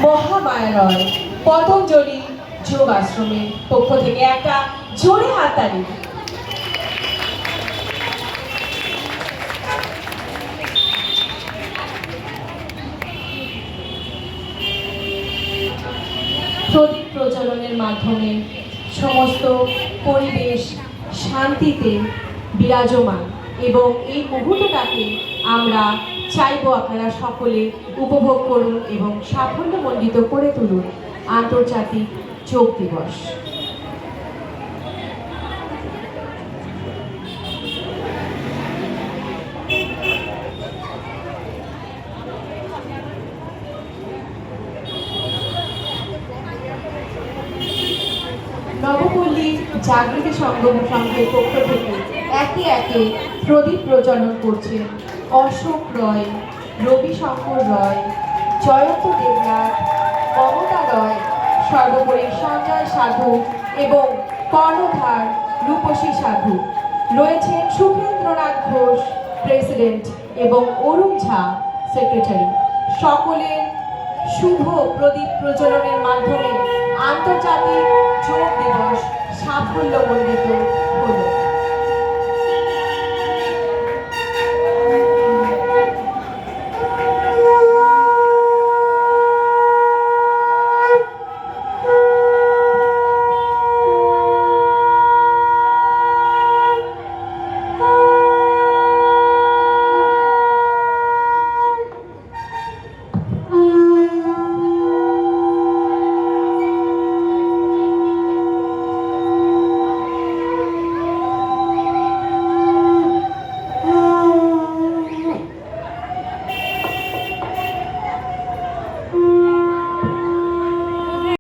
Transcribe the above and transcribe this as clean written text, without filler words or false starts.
মহামায়ালয় পতঞ্জলি যোগ আশ্রমের পক্ষ থেকে একটা জোরে হাততালি। প্রদীপ প্রজ্বলনের মাধ্যমে সমস্ত পরিবেশ শান্তিতে বিরাজমান এবং এই মুহূর্তটাকে আমরা চাইব আপনারা সকলে উপভোগ করুন এবং সাফল্যমণ্ডিত করে তুলুন আন্তর্জাতিক যোগ দিবস। নবপল্লী জাগৃতি সংগম সংঘের পক্ষ থেকে একে একে প্রদীপ প্রজ্বলন করছেন অশোক রয়, রবি শঙ্কর রয়, জয়ন্ত দেবনাথ, মমতা রয়, সর্বোপরি সঞ্জয় সাধু এবং কর্ণধার রূপসী সাধু রয়েছেন সুখেন্দ্রনাথ ঘোষ প্রেসিডেন্ট এবং অরুণ ঝা সেক্রেটারি। সকলের শুভ প্রদীপ প্রজ্বলনের মাধ্যমে আন্তর্জাতিক যোগ দিবস সাফল্যমণ্ডিত